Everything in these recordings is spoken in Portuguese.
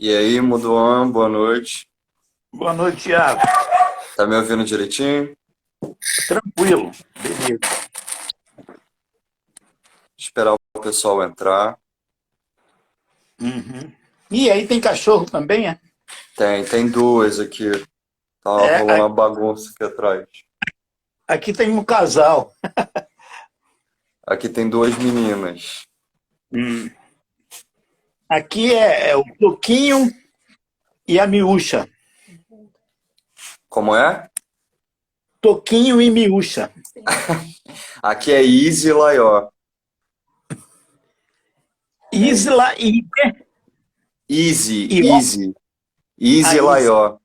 E aí, Muduan, boa noite. Boa noite, Thiago. Tá me ouvindo direitinho? Tranquilo. Beleza. Esperar o pessoal entrar. Uhum. E aí tem cachorro também, é? Tem duas aqui. Tá É, rolando uma bagunça aqui atrás. aqui tem um casal. Aqui tem duas meninas. Hum. Aqui é o Toquinho e a Miúcha. Como é? Toquinho e Miúcha. Aqui é Easy e Laió. Isla Easy, e Easy. Easy a e Isla. Laió.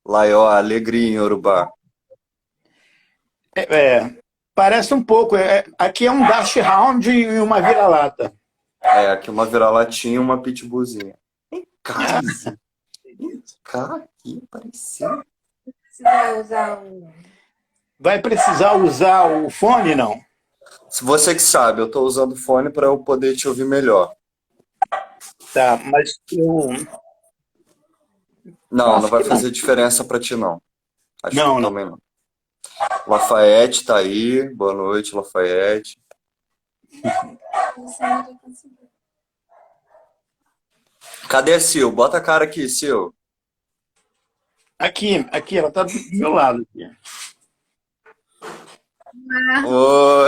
Laió, alegria em Yorubá. Parece um pouco. Aqui é um Dash Hound e uma vira-lata. É, aqui uma vira-latinha e uma pitbullzinha. Cá, Ah, Easy. Cá, aqui, parecia. Você vai usar o. vai precisar usar o fone, não? Se você que sabe, eu tô usando fone para eu poder te ouvir melhor. Tá, mas eu Não, não acho vai que não. fazer diferença para ti, não. Acho que Não, não. também não. Lafayette tá aí. Boa noite, Lafayette. Você não vai conseguir. Cadê a Sil? Bota a cara aqui, Sil. Aqui, ela tá do meu lado. Aqui. Ah, Ô,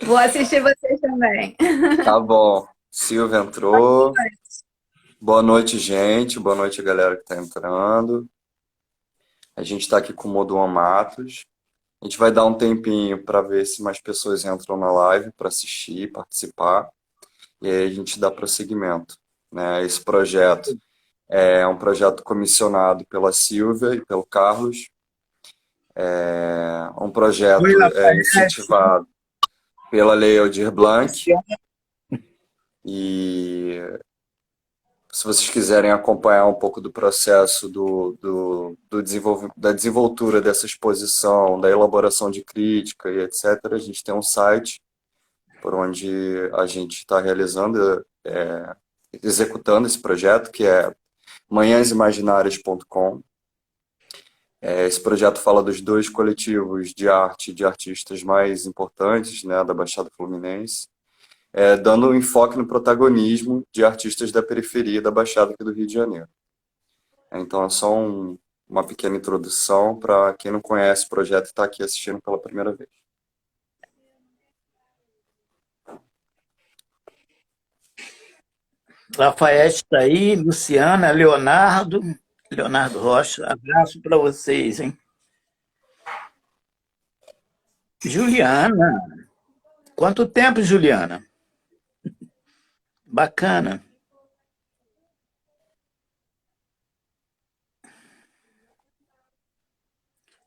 vou assistir vocês também. tá bom. Silvia entrou. Boa noite, gente. Boa noite, galera que tá entrando. A gente tá aqui com o Moduan Matos. A gente vai dar um tempinho para ver se mais pessoas entram na live para assistir, participar. E aí a gente dá prosseguimento, né? Esse projeto é um projeto comissionado pela Silvia e pelo Carlos. É um Oi, projeto Lafayette. incentivado pela Lei Aldir Blanc. E se vocês quiserem acompanhar um pouco do processo da desenvoltura dessa exposição, da elaboração de crítica e etc., a gente tem um site por onde a gente está realizando, executando esse projeto, que é manhãsimaginárias.com. Esse projeto fala dos dois coletivos de arte de artistas mais importantes, né, da Baixada Fluminense, dando um enfoque no protagonismo de artistas da periferia da Baixada aqui do Rio de Janeiro. Então é só uma pequena introdução para quem não conhece o projeto e está aqui assistindo pela primeira vez. Lafayette está aí, Luciana, Leonardo Rocha. Abraço para vocês, hein? Juliana. Quanto tempo, Juliana? Bacana.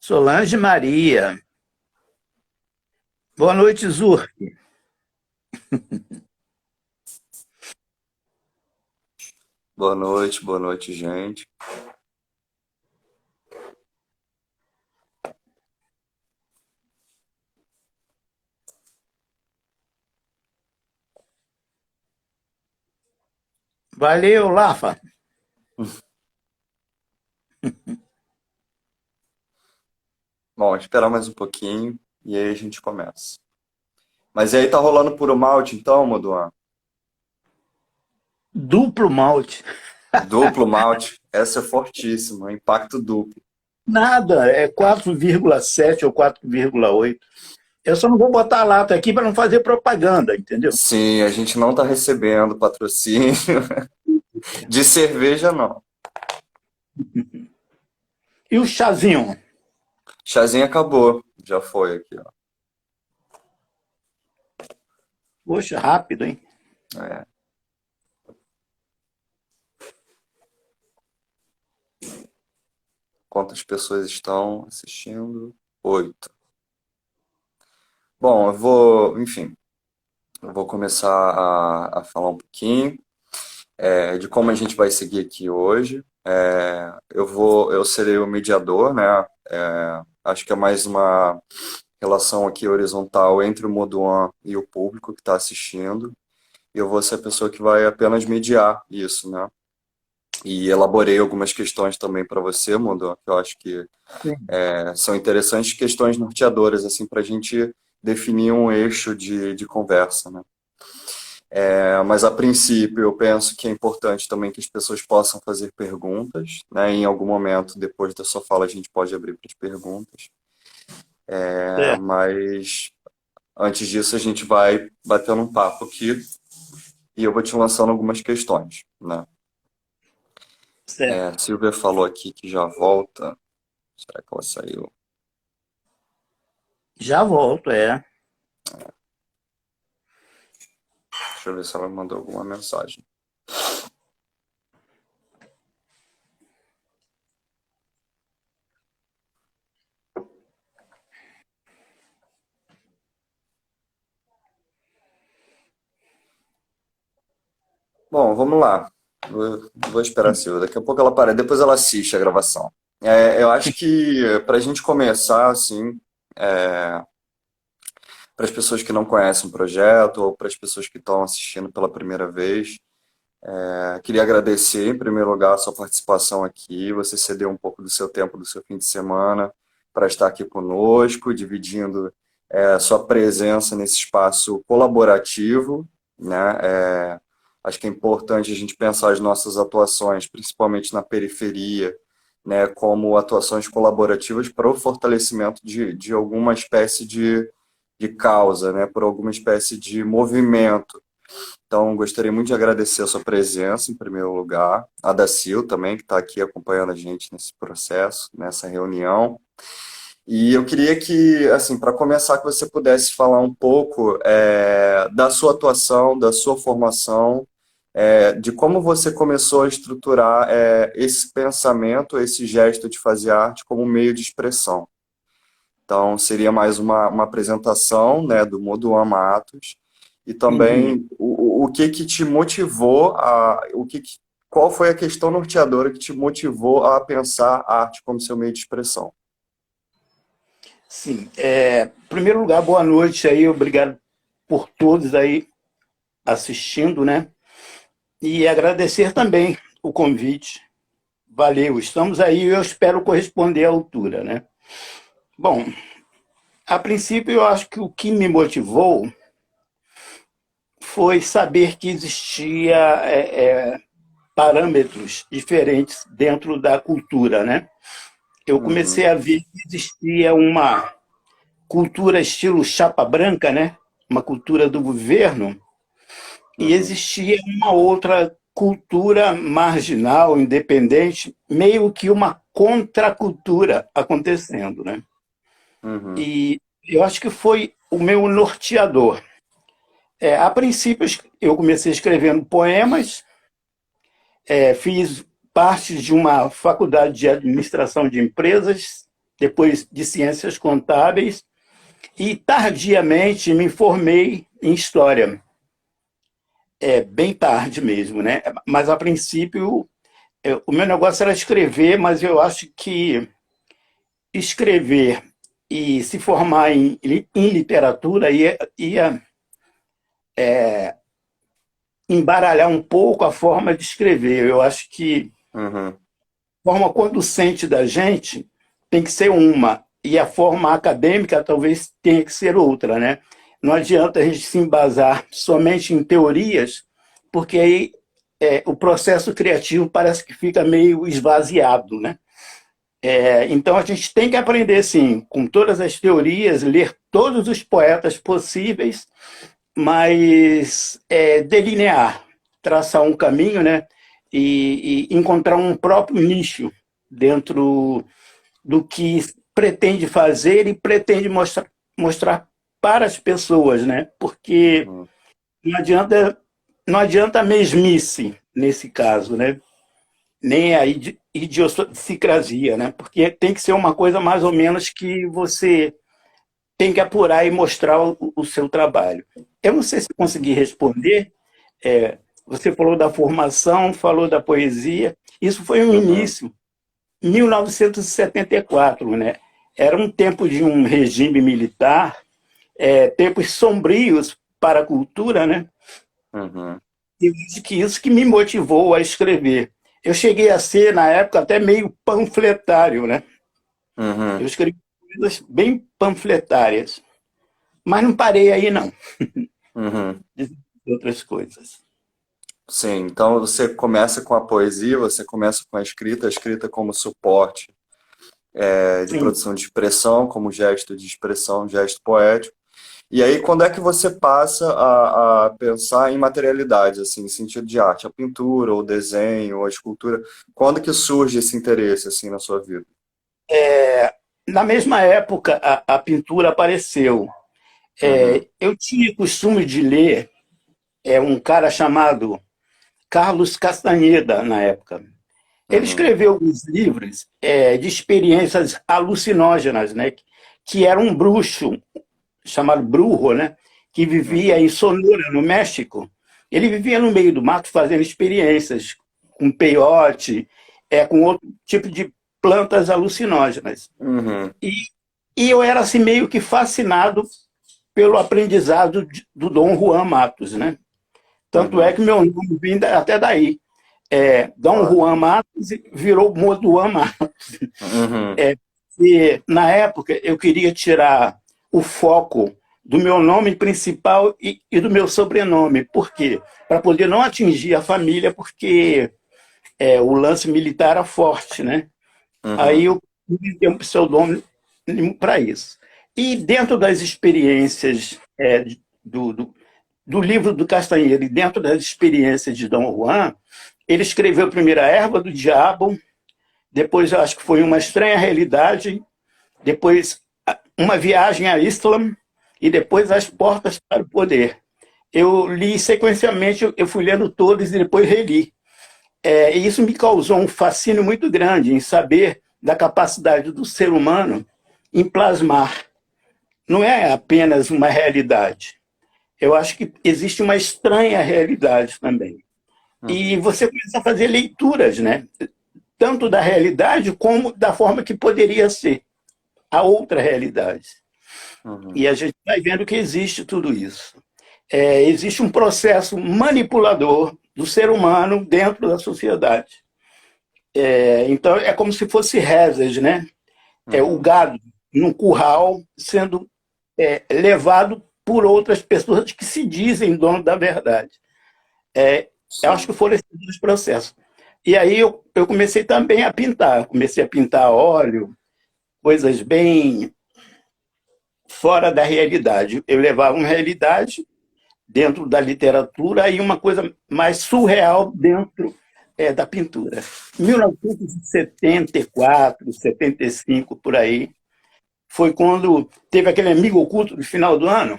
Solange Maria. Boa noite, Zur. Boa noite, gente. Valeu, Lafa. Bom, esperar mais um pouquinho e aí a gente começa. Mas e aí tá rolando puro malte então, Moduan? Duplo malte. Duplo malte, essa é fortíssima, impacto duplo. Nada, é 4,7 ou 4,8. Eu só não vou botar a lata aqui para não fazer propaganda, entendeu? Sim, a gente não tá recebendo patrocínio de cerveja, não. E o chazinho? Chazinho acabou, já foi aqui, ó. Poxa, rápido, hein? É. Quantas pessoas estão assistindo? 8. Bom, enfim, eu vou começar a falar um pouquinho de como a gente vai seguir aqui hoje. Eu serei o mediador, né? Acho que é mais uma relação aqui horizontal entre o Moduan e o público que está assistindo. e eu vou ser a pessoa que vai apenas mediar isso, né? E elaborei algumas questões também para você, Mundo, que eu acho que são interessantes, questões norteadoras, assim, para a gente definir um eixo de conversa, né? Mas a princípio eu penso que é importante também que as pessoas possam fazer perguntas, né? Em algum momento, depois da sua fala, a gente pode abrir para as perguntas. Certo, Mas antes disso, a gente vai batendo um papo aqui e eu vou te lançando algumas questões, né? certo. A Silvia falou aqui que já volta. Será que ela saiu? Já volto, é. Deixa eu ver se ela mandou alguma mensagem. Bom, vamos lá. Vou esperar a Silvia. Daqui a pouco ela aparece. Depois ela assiste a gravação. Eu acho que para a gente começar, assim, para as pessoas que não conhecem o projeto ou para as pessoas que estão assistindo pela primeira vez, queria agradecer, em primeiro lugar, a sua participação aqui. Você cedeu um pouco do seu tempo, do seu fim de semana, para estar aqui conosco, dividindo sua presença nesse espaço colaborativo, né? Acho que é importante a gente pensar as nossas atuações, principalmente na periferia, né, como atuações colaborativas para o fortalecimento de alguma espécie de causa, né, por alguma espécie de movimento. Então, gostaria muito de agradecer a sua presença, em primeiro lugar, a da Sil também, que está aqui acompanhando a gente nesse processo, nessa reunião. E eu queria que, assim, para começar, que você pudesse falar um pouco da sua atuação, da sua formação, de como você começou a estruturar esse pensamento, esse gesto de fazer arte como meio de expressão. Então, seria mais uma apresentação, né, do Moduan Matos, e Entendi. também o que que te motivou qual foi a questão norteadora que te motivou a pensar a arte como seu meio de expressão? Sim. Em primeiro lugar, boa noite aí, obrigado por todos aí assistindo, né? E agradecer também o convite. Valeu, estamos aí e eu espero corresponder à altura, né? Bom, a princípio eu acho que o que me motivou foi saber que existia parâmetros diferentes dentro da cultura, né? Eu comecei Uhum, a ver que existia uma cultura estilo chapa branca, né? Uma cultura do governo, e uhum, existia uma outra cultura marginal, independente, meio que uma contracultura acontecendo, né? uhum, E eu acho que foi o meu norteador. A princípio, eu comecei escrevendo poemas, fiz parte de uma faculdade de administração de empresas, depois de ciências contábeis, e tardiamente me formei em história. Bem tarde mesmo, né? Mas a princípio, o meu negócio era escrever, mas eu acho que escrever e se formar em literatura ia embaralhar um pouco a forma de escrever. Eu acho que uhum, a forma conducente da gente tem que ser uma, e a forma acadêmica talvez tenha que ser outra, né? Não adianta a gente se embasar somente em teorias, porque aí o processo criativo parece que fica meio esvaziado, né? Então a gente tem que aprender, sim, com todas as teorias, ler todos os poetas possíveis, mas delinear, traçar um caminho, né? E encontrar um próprio nicho dentro do que pretende fazer e pretende mostrar para as pessoas, né? Porque uhum, não adianta, não adianta a mesmice nesse caso, né? Nem a idiosincrasia, né? Porque tem que ser uma coisa mais ou menos que você tem que apurar e mostrar o seu trabalho. Eu não sei se consegui responder. Você falou da formação, falou da poesia. Isso foi um uhum, início, 1974, né? Era um tempo de um regime militar, tempos sombrios para a cultura, né? Uhum. Eu acho que isso que me motivou a escrever. Eu cheguei a ser, na época, até meio panfletário, né? Eu Uhum. escrevi coisas bem panfletárias, mas não parei aí, não, Uhum. de outras coisas. Sim, então você começa com a poesia, você começa com a escrita como suporte de Sim. produção de expressão, como gesto de expressão, gesto poético. E aí, quando é que você passa a pensar em materialidade, assim, em sentido de arte, a pintura, o desenho, a escultura? Quando que surge esse interesse, assim, na sua vida? Na mesma época, a pintura apareceu. Uhum, Eu tinha costume de ler um cara chamado Carlos Castaneda, na época. Ele uhum, escreveu alguns livros de experiências alucinógenas, né? Que era um bruxo chamado Brujo, né? Que vivia uhum, em Sonora, no México. Ele vivia no meio do mato fazendo experiências com peiote, com outro tipo de plantas alucinógenas. uhum, E, e eu era assim meio que fascinado pelo aprendizado do Dom Juan Matos, né? Tanto é uhum, que meu nome vem até daí. Dom claro. Juan Matos virou Moduan Matos. Uhum, E, na época, eu queria tirar o foco do meu nome principal e do meu sobrenome. Por quê? Para poder não atingir a família, porque o lance militar era forte, né? Aí uhum, eu dei um pseudônimo para isso. E dentro das experiências do livro do Castanheira e dentro das experiências de Dom Juan, ele escreveu primeiro A Erva do Diabo, depois eu acho que foi Uma Estranha Realidade, depois Uma Viagem a Islam e depois As Portas para o Poder. Eu li sequencialmente, eu fui lendo todos e depois reli. E isso me causou um fascínio muito grande em saber da capacidade do ser humano em plasmar. Não é apenas uma realidade. Eu acho que existe uma estranha realidade também. E uhum, você começa a fazer leituras, né? Tanto da realidade como da forma que poderia ser a outra realidade. uhum, E a gente vai vendo que existe tudo isso. Existe um processo manipulador do ser humano dentro da sociedade. Então, é como se fosse rezas, né? O uhum. gado num curral sendo levado por outras pessoas que se dizem dono da verdade. Eu acho Sim. que foram esses dois processos. E aí eu comecei também a pintar. Comecei a pintar óleo, coisas bem fora da realidade. Eu levava uma realidade dentro da literatura e uma coisa mais surreal dentro da pintura. 1974, 75, por aí, foi quando teve aquele amigo oculto do final do ano.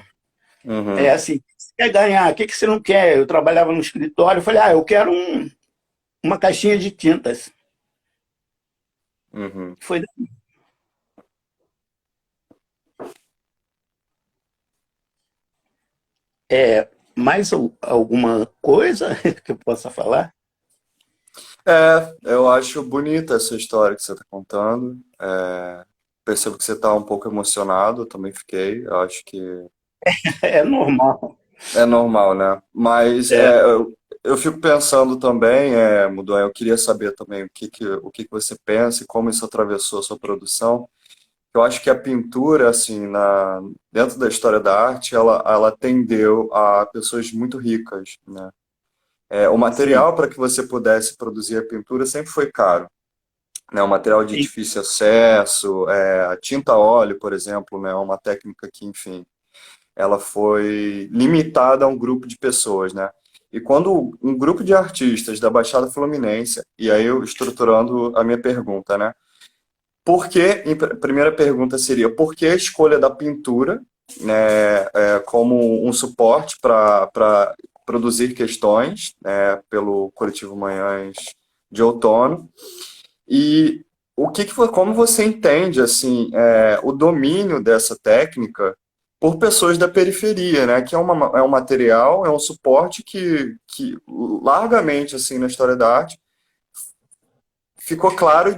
Uhum, Assim, o que você quer ganhar? O que você não quer? Eu trabalhava no escritório, eu falei, eu quero uma caixinha de tintas. uhum. Foi mais alguma coisa que eu possa falar? Eu acho bonita essa história que você está contando. Percebo que você está um pouco emocionado, eu também fiquei. Eu acho que É normal. é normal, né? Mas É, eu fico pensando também, Mudou, eu queria saber também o que que você pensa e como isso atravessou a sua produção. Eu acho que a pintura, assim, dentro da história da arte, ela tendeu a pessoas muito ricas, né? O sim. material para que você pudesse produzir a pintura sempre foi caro, né? Um material de Sim. difícil acesso, a tinta a óleo, por exemplo, né? Uma técnica que, enfim, ela foi limitada a um grupo de pessoas, né? E quando um grupo de artistas da Baixada Fluminense, e aí eu estruturando a minha pergunta, né? Primeira pergunta seria, por que a escolha da pintura, né, como um suporte para produzir questões, né, pelo coletivo Manhãs de Outono? E como você entende assim o domínio dessa técnica por pessoas da periferia, né? Que é um material, é um suporte que largamente assim na história da arte ficou claro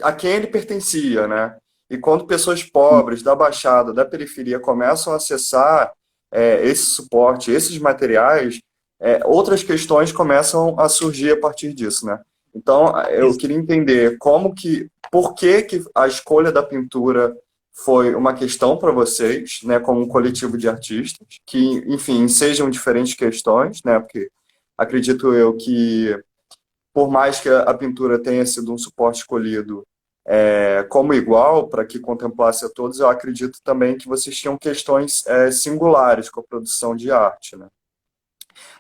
a quem ele pertencia, né? E quando pessoas pobres da Baixada, da periferia começam a acessar esse suporte, esses materiais, outras questões começam a surgir a partir disso, né? Então, eu queria entender por que a escolha da pintura foi uma questão para vocês, né, como um coletivo de artistas, que, enfim, sejam diferentes questões, né, porque acredito eu que, por mais que a pintura tenha sido um suporte escolhido como igual, para que contemplasse a todos, eu acredito também que vocês tinham questões singulares com a produção de arte, né?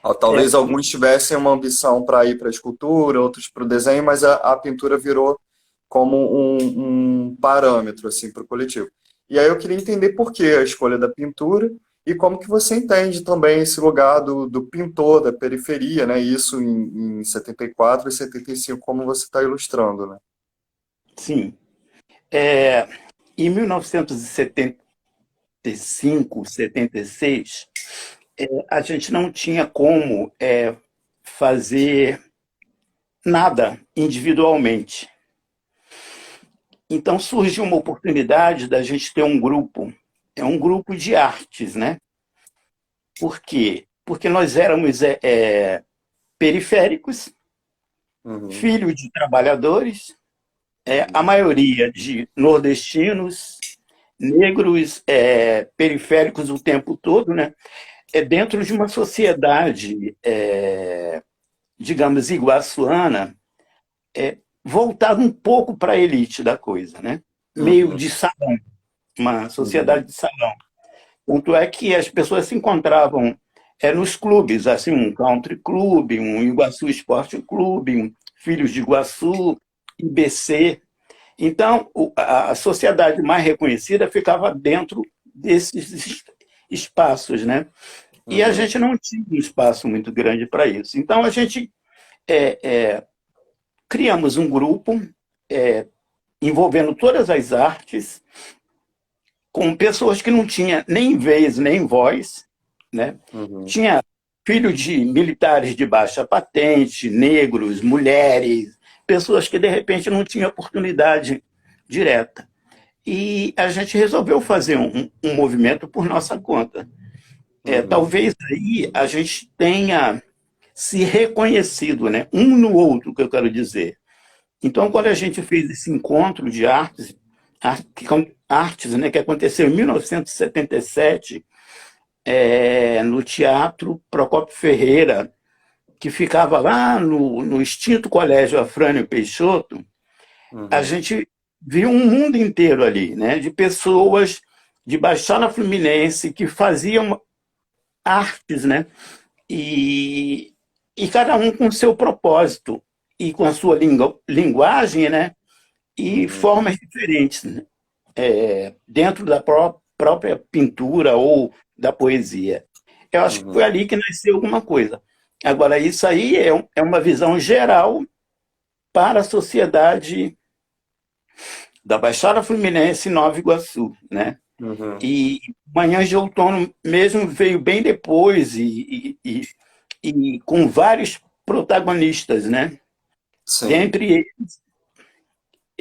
É, Talvez alguns tivessem uma ambição para ir para a escultura, outros para o desenho, mas a pintura virou como um parâmetro assim, para o coletivo. E aí eu queria entender por que a escolha da pintura e como que você entende também esse lugar do pintor, da periferia, né? Isso em 74 e 75, como você está ilustrando, né? sim. É, em 1975, 76, a gente não tinha como fazer nada individualmente. Então surgiu uma oportunidade da gente ter um grupo, um grupo de artes, né? Por quê? Porque nós éramos periféricos, Uhum, filhos de trabalhadores, a maioria de nordestinos, negros, periféricos o tempo todo, né? Dentro de uma sociedade, digamos, iguaçuana, voltada um pouco para a elite da coisa, né? Meio uhum, de salão, uma uhum, sociedade de salão. Tanto é que as pessoas se encontravam nos clubes, assim, um country club, um Iguaçu Esporte Clube, um Filhos de Iguaçu, IBC. Então, a sociedade mais reconhecida ficava dentro desses espaços, né? E a uhum, gente não tinha um espaço muito grande para isso. Então, a gente criamos um grupo envolvendo todas as artes, com pessoas que não tinham nem vez nem voz, né? uhum, Tinha filho de militares de baixa patente, negros, mulheres, pessoas que de repente não tinham oportunidade direta. E a gente resolveu fazer um movimento por nossa conta. uhum, Talvez aí a gente tenha se reconhecido, né? Um no outro, que eu quero dizer. Então, quando a gente fez esse encontro de artes, né, que aconteceu em 1977, no Teatro Procópio Ferreira, que ficava lá no extinto Colégio Afrânio Peixoto, a uhum, gente viu um mundo inteiro ali, né, de pessoas de Baixada Fluminense que faziam artes, né, e, e cada um com seu propósito e com a sua linguagem, né, e uhum, formas diferentes, né, dentro da própria pintura ou da poesia. Eu acho que foi uhum, ali que nasceu alguma coisa. Agora, isso aí é uma visão geral para a sociedade da Baixada Fluminense e Nova Iguaçu, né? uhum. E Manhãs de Outono mesmo veio bem depois e com vários protagonistas, né? Sim. Dentre eles,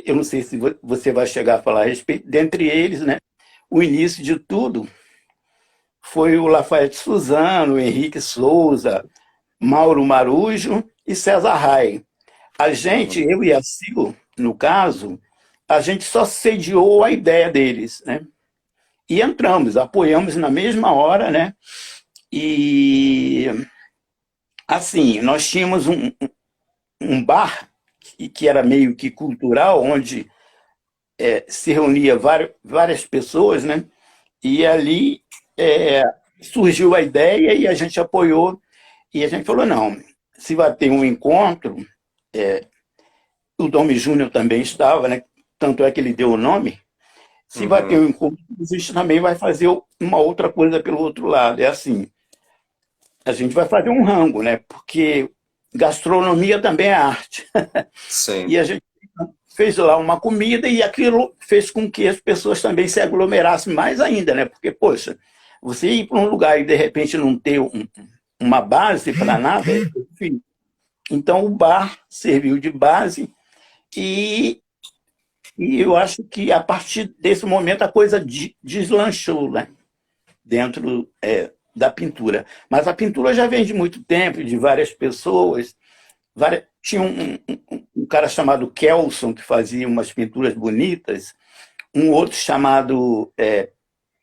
eu não sei se você vai chegar a falar a respeito, dentre eles, né? O início de tudo foi o Lafayette Suzano, o Henrique Souza, Mauro Marujo e César Rai. A gente, Uhum, eu e a Sil, no caso, a gente só sediou a ideia deles, né? E entramos, apoiamos na mesma hora, né? E assim, nós tínhamos um bar que era meio que cultural, onde se reunia várias pessoas, né? E ali é, surgiu a ideia e a gente apoiou. E a gente falou, não, se vai ter um encontro, o Domi Júnior também estava, né? Tanto é que ele deu o nome. Se vai ter uhum, um encontro, a gente também vai fazer uma outra coisa pelo outro lado. É assim, a gente vai fazer um rango, né? Porque gastronomia também é arte. E sim. a gente fez lá uma comida e aquilo fez com que as pessoas também se aglomerassem mais ainda, né? Porque, poxa, você ir para um lugar e de repente não ter uma base para nada, enfim. Então o bar serviu de base e, e eu acho que a partir desse momento a coisa deslanchou, né? Dentro da pintura. Mas a pintura já vem de muito tempo, de várias pessoas. Tinha um cara chamado Kelson, que fazia umas pinturas bonitas, um outro chamado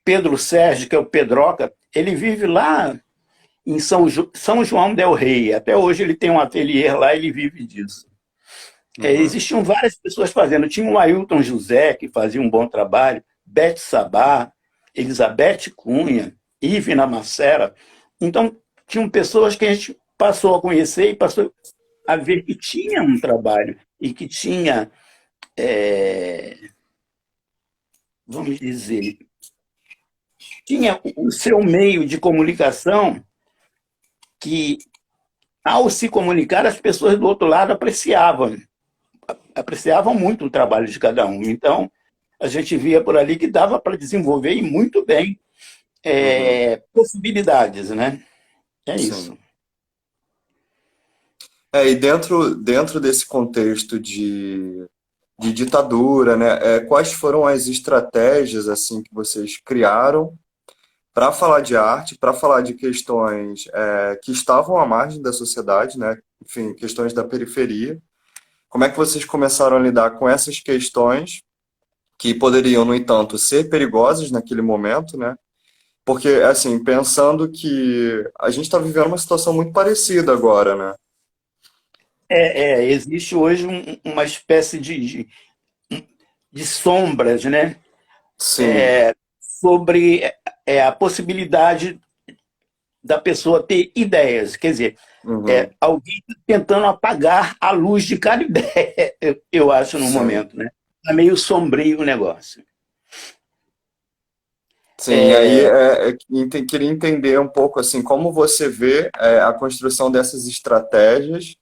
Pedro Sérgio, que é o Pedroca. Ele vive lá em São João del Rei. Até hoje ele tem um ateliê lá, ele vive disso. Uhum. Existiam várias pessoas fazendo. Tinha o Ailton José, que fazia um bom trabalho, Bete Sabá, Elizabeth Cunha, Ivna Macera. Então, tinham pessoas que a gente passou a conhecer e passou a ver que tinha um trabalho e que tinha, vamos dizer, tinha o seu meio de comunicação que, ao se comunicar, as pessoas do outro lado apreciavam muito o trabalho de cada um. Então, a gente via por ali que dava para desenvolver e muito bem Uhum. possibilidades, né? É Sim. isso. E dentro desse contexto de ditadura, né? Quais foram as estratégias assim que vocês criaram para falar de arte, para falar de questões que estavam à margem da sociedade, né? Enfim, questões da periferia. Como é que vocês começaram a lidar com essas questões que poderiam, no entanto, ser perigosas naquele momento, né? Porque, assim, pensando que a gente está vivendo uma situação muito parecida agora, né? Existe hoje uma espécie de sombras, né? Sim. Sobre a possibilidade da pessoa ter ideias. Quer dizer, Uhum. alguém tentando apagar a luz de cada ideia, eu acho, no Sim. momento, né? Está meio sombrio o negócio. Sim, e aí queria entender um pouco assim como você vê a construção dessas estratégias,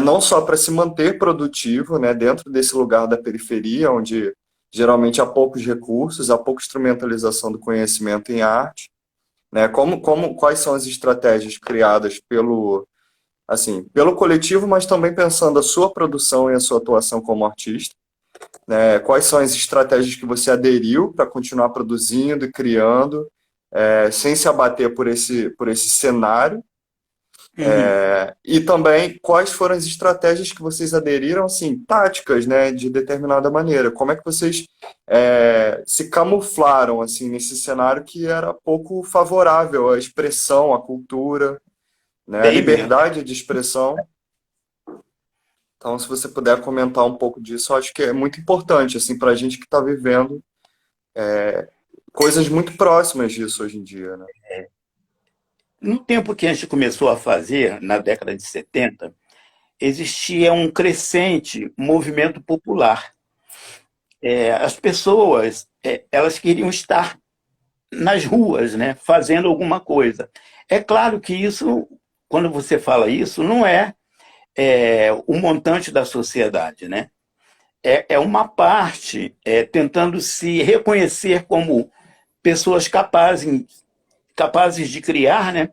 não só para se manter produtivo, né, dentro desse lugar da periferia, onde geralmente há poucos recursos, há pouca instrumentalização do conhecimento em arte, né, quais são as estratégias criadas pelo coletivo, mas também pensando a sua produção e a sua atuação como artista, né? Quais são as estratégias que você aderiu para continuar produzindo e criando, sem se abater por esse cenário? Uhum. E também quais foram as estratégias que vocês aderiram, assim, táticas, né, de determinada maneira? Como é que vocês se camuflaram assim nesse cenário que era pouco favorável à expressão, à cultura, né, à Bem mesmo. liberdade de expressão? Então, se você puder comentar um pouco disso, eu acho que é muito importante, assim, para a gente que está vivendo coisas muito próximas disso hoje em dia, né? No tempo que a gente começou a fazer, na década de 70, existia um crescente movimento popular. As pessoas, elas queriam estar nas ruas, né, fazendo alguma coisa. É claro que isso, quando você fala isso, não é o montante da sociedade, né? É uma parte tentando se reconhecer como pessoas capazes de criar, né?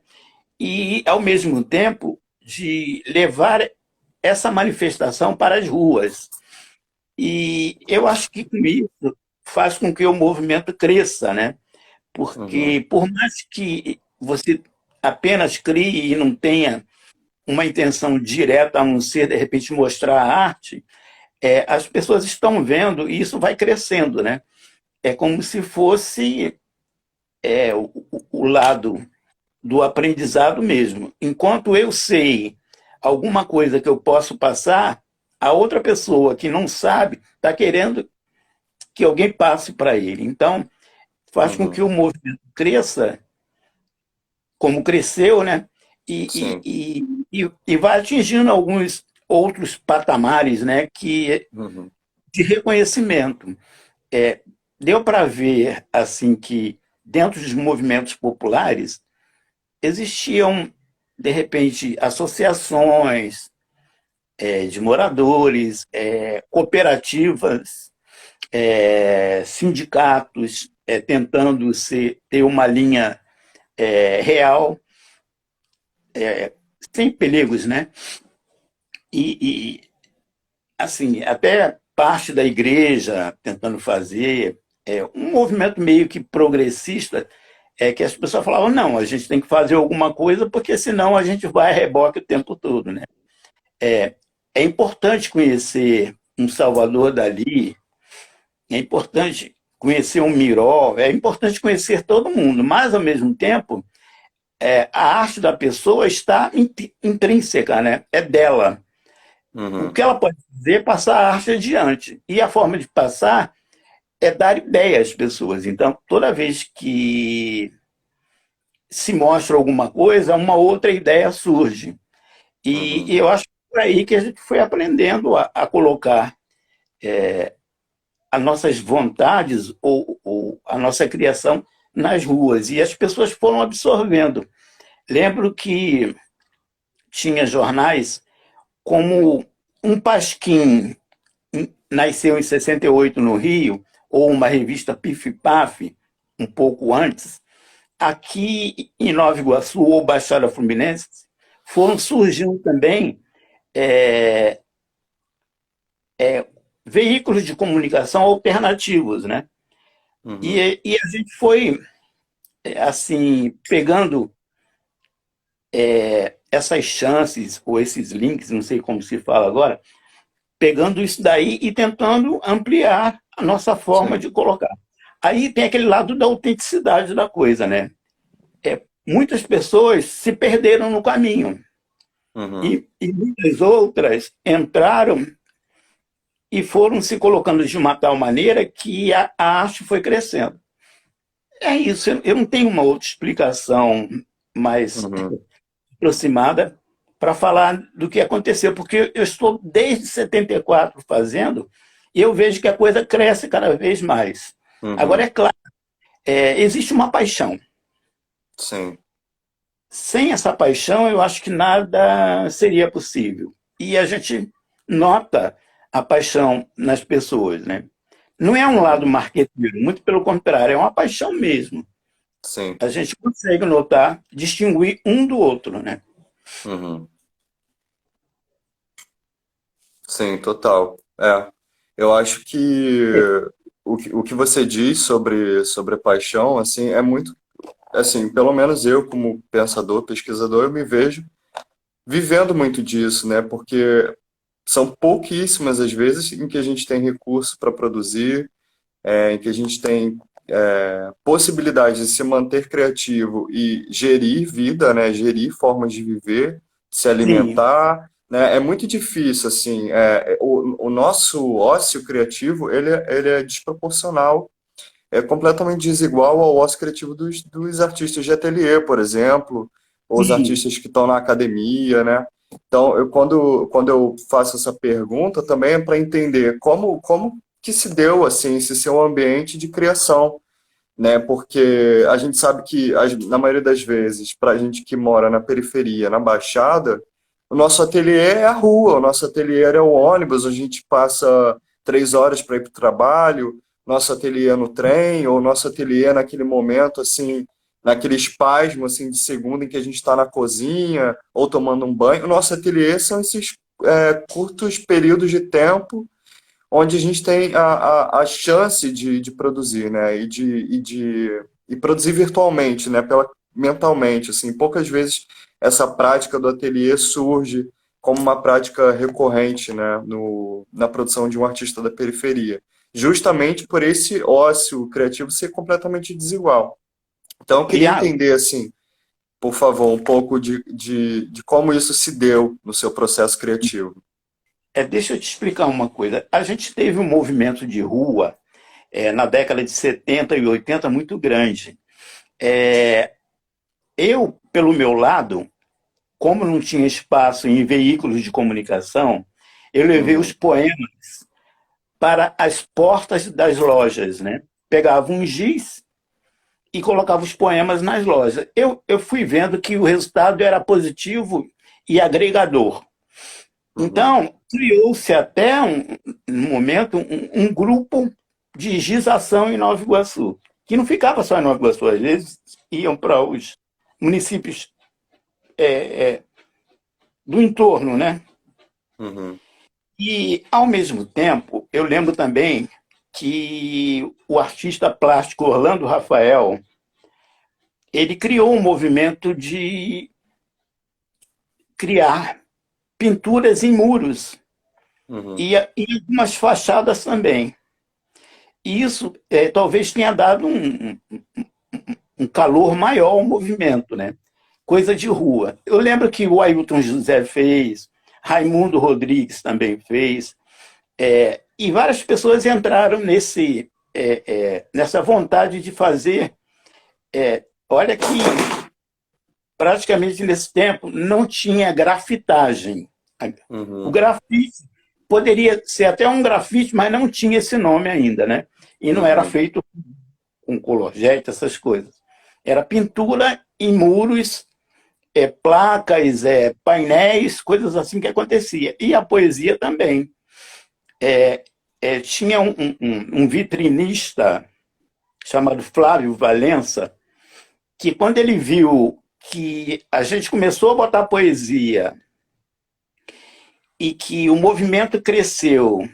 E, ao mesmo tempo, de levar essa manifestação para as ruas. E eu acho que com isso faz com que o movimento cresça, né? Uhum, Porque, por mais que você apenas crie e não tenha uma intenção direta, a não ser, de repente, mostrar a arte, as pessoas estão vendo e isso vai crescendo, né? É como se fosse o lado do aprendizado mesmo. Enquanto eu sei alguma coisa que eu posso passar, a outra pessoa que não sabe está querendo que alguém passe para ele. Então, faz com que uhum. o movimento cresça como cresceu, né? E, Sim. e, e vai atingindo alguns outros patamares, né? Uhum, De reconhecimento. É, deu para ver assim que dentro dos movimentos populares existiam de repente associações de moradores, cooperativas, sindicatos tentando ter uma linha real, sem pelegos, né? E, assim, até parte da igreja tentando fazer um movimento meio que progressista é que as pessoas falavam, não, a gente tem que fazer alguma coisa, porque senão a gente vai a reboque o tempo todo, né? É, é importante conhecer um Salvador Dalí, é importante conhecer um Miró, é importante conhecer todo mundo, mas, ao mesmo tempo, a arte da pessoa está intrínseca, né? É dela. O Uhum. que ela pode fazer é passar a arte adiante. E a forma de passar é dar ideia às pessoas. Então, toda vez que se mostra alguma coisa, uma outra ideia surge. E Uhum. eu acho que é por aí que a gente foi aprendendo a colocar as nossas vontades ou a nossa criação nas ruas. E as pessoas foram absorvendo. Lembro que tinha jornais como um Pasquim nasceu em 68 no Rio, ou uma revista Pif Paf, um pouco antes, aqui em Nova Iguaçu ou Baixada Fluminense, foram surgindo também é, veículos de comunicação alternativos, né? Uhum. E a gente foi, assim, pegando essas chances, ou esses links, não sei como se fala agora, pegando isso daí e tentando ampliar a nossa forma Sim. de colocar. Aí tem aquele lado da autenticidade da coisa, né? Muitas pessoas se perderam no caminho Uhum. e muitas outras entraram e foram se colocando de uma tal maneira que a arte foi crescendo. É isso, eu não tenho uma outra explicação mais Uhum. aproximada para falar do que aconteceu, porque eu estou desde 74 fazendo e eu vejo que a coisa cresce cada vez mais. Agora, Uhum. é claro, existe uma paixão. Sim. Sem essa paixão, eu acho que nada seria possível. E a gente nota a paixão nas pessoas, né? Não é um lado Uhum. marqueteiro, muito pelo contrário, é uma paixão mesmo. Sim. A gente consegue notar, distinguir um do outro, né? Uhum. Sim, total. É. Eu acho que o que você diz sobre a paixão, assim, é muito, assim, pelo menos eu, como pensador, pesquisador, eu me vejo vivendo muito disso, né? Porque são pouquíssimas as vezes em que a gente tem recurso para produzir, em que a gente tem possibilidade de se manter criativo e gerir vida, né? Gerir formas de viver, se Sim, alimentar, né? É muito difícil, assim. O nosso ócio criativo, ele é desproporcional, é completamente desigual ao ócio criativo dos artistas de ateliê, por exemplo, ou os sim. artistas que estão na academia, né? Então, quando eu faço essa pergunta, também é para entender como que se deu assim esse seu ambiente de criação, né? Porque a gente sabe que, na maioria das vezes, para a gente que mora na periferia, na Baixada, o nosso ateliê é a rua, o nosso ateliê é o ônibus, a gente passa 3 horas para ir para o trabalho, nosso ateliê é no trem, ou nosso ateliê é naquele momento, assim, naquele espasmo, assim, de segundo em que a gente está na cozinha ou tomando um banho. O nosso ateliê são esses curtos períodos de tempo onde a gente tem a chance de produzir, né? E produzir virtualmente, né? Mentalmente, assim. Poucas vezes essa prática do ateliê surge como uma prática recorrente, né? Na produção de um artista da periferia. Justamente por esse ócio criativo ser completamente desigual. Então, eu queria Iago, entender, assim, por favor, um pouco de como isso se deu no seu processo criativo. deixa eu te explicar uma coisa. A gente teve um movimento de rua na década de 70 e 80 muito grande. É, eu, pelo meu lado, como não tinha espaço em veículos de comunicação, eu levei os Uhum, poemas para as portas das lojas, né? Pegava um giz e colocava os poemas nas lojas. Eu fui vendo que o resultado era positivo e agregador. uhum, Então, criou-se até um momento um grupo de gização em Nova Iguaçu, que não ficava só em Nova Iguaçu, às vezes iam para os municípios do entorno, né? uhum. E, ao mesmo tempo, eu lembro também que o artista plástico Orlando Rafael ele criou um movimento de criar pinturas em muros Uhum. e algumas fachadas também. E isso talvez tenha dado um calor maior ao movimento, né? Coisa de rua. Eu lembro que o Ailton José fez, Raimundo Rodrigues também fez, e várias pessoas entraram nessa vontade de fazer. Olha que praticamente nesse tempo não tinha grafitagem. O Uhum. grafite poderia ser até um grafite, mas não tinha esse nome ainda, né? E não era Uhum. feito com colorgete, essas coisas. Era pintura em muros, placas, painéis, coisas assim que acontecia. E a poesia também. Tinha um vitrinista chamado Flávio Valença, que quando ele viu que a gente começou a botar poesia e que o movimento cresceu,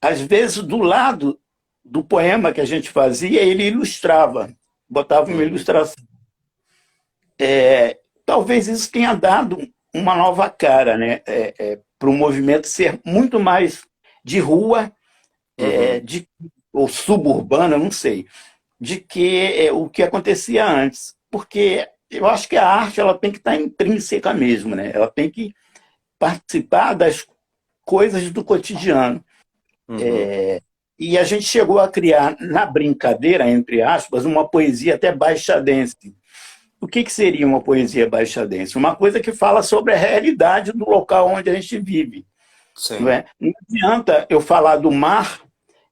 às vezes do lado do poema que a gente fazia, ele ilustrava, botava uma Uhum. ilustração. Talvez isso tenha dado uma nova cara, né? Para o movimento ser muito mais de rua, Uhum. ou suburbana, não sei, de que o que acontecia antes. Porque eu acho que a arte ela tem que estar intrínseca mesmo, né? Ela tem que participar das coisas do cotidiano. Uhum. E a gente chegou a criar, na brincadeira, entre aspas, uma poesia até baixadense. O que seria uma poesia baixadense? Uma coisa que fala sobre a realidade do local onde a gente vive. Não Sim. é? Não adianta eu falar do mar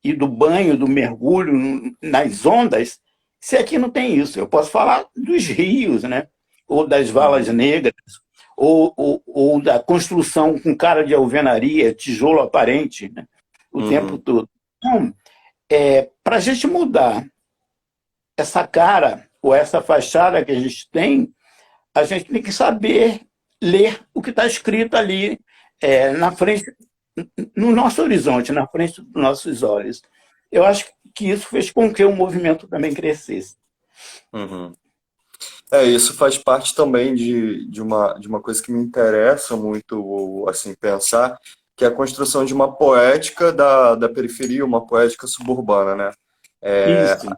e do banho, do mergulho nas ondas, se aqui não tem isso. Eu posso falar dos rios, né? Ou das valas Uhum. negras, ou da construção com cara de alvenaria, tijolo aparente, né? O tempo Uhum. todo. Então, para a gente mudar essa cara ou essa fachada que a gente tem que saber ler o que está escrito ali na frente, no nosso horizonte, na frente dos nossos olhos. Eu acho que isso fez com que o movimento também crescesse. Uhum. Isso faz parte também de uma coisa que me interessa muito, assim, pensar, que é a construção de uma poética da periferia, uma poética suburbana, né? Isso.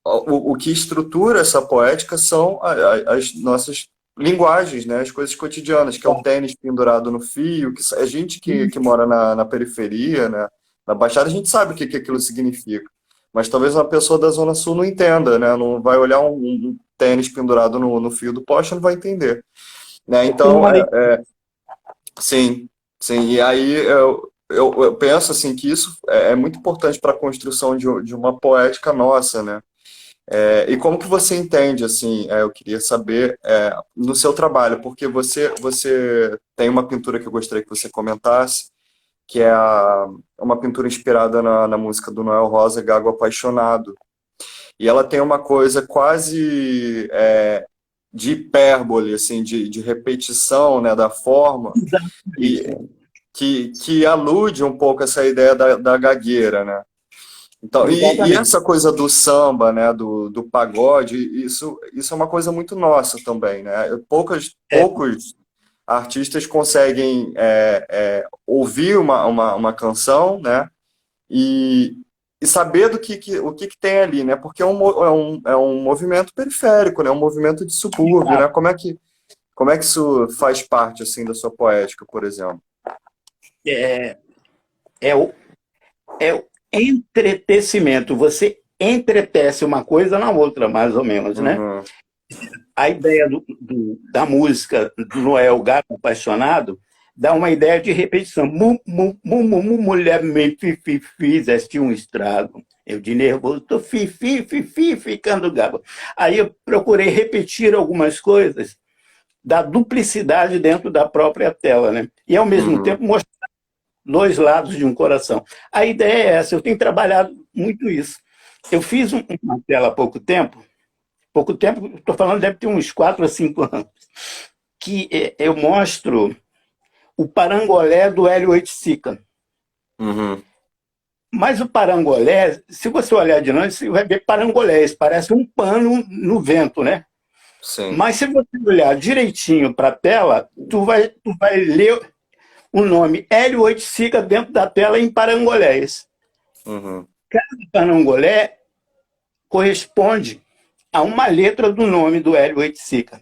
O que estrutura essa poética são as nossas linguagens, né? As coisas cotidianas, que é o tênis pendurado no fio, que a gente que mora na periferia, né? Na Baixada, a gente sabe o que aquilo significa. Mas talvez uma pessoa da Zona Sul não entenda, né? Não vai olhar um tênis pendurado no fio do poste, não vai entender, né? Tem Então, uma lei. sim, sim. E aí eu penso assim que isso é muito importante para a construção de uma poética nossa, né? E como que você entende, assim, eu queria saber, no seu trabalho, porque você tem uma pintura que eu gostaria que você comentasse, que é uma pintura inspirada na música do Noel Rosa, Gago Apaixonado. E ela tem uma coisa quase de hipérbole, assim, de repetição, né, da forma, Exatamente. e que alude um pouco essa ideia da gagueira, né? Então, e Exatamente. essa coisa do samba, né, do pagode, isso é uma coisa muito nossa também, né? Poucos artistas conseguem ouvir uma canção, né, e, e saber o que tem ali, né? Porque é um movimento periférico, né? Um movimento de subúrbio, né? Como é que isso faz parte, assim, da sua poética, por exemplo? É, é, o, é o entretecimento. Você entretece uma coisa na outra, mais ou menos, né? Uhum, A ideia da música do Noel Gato Apaixonado dá uma ideia de repetição. Mulher, me fizeste um estrago. Eu de nervoso, tô ficando gabo. Aí eu procurei repetir algumas coisas da duplicidade dentro da própria tela, né? E ao mesmo uhum, tempo mostrar dois lados de um coração. A ideia é essa, eu tenho trabalhado muito isso. Eu fiz uma tela há pouco tempo, estou falando, deve ter uns 4 a 5 anos, que eu mostro o parangolé do Hélio Oiticica. uhum, Mas o parangolé, se você olhar de longe, você vai ver parangolés, parece um pano no vento, né? sim. Mas se você olhar direitinho para a tela, tu vai ler o nome Hélio Oiticica dentro da tela em parangolés. Uhum, O parangolé corresponde a uma letra do nome do Hélio Oiticica.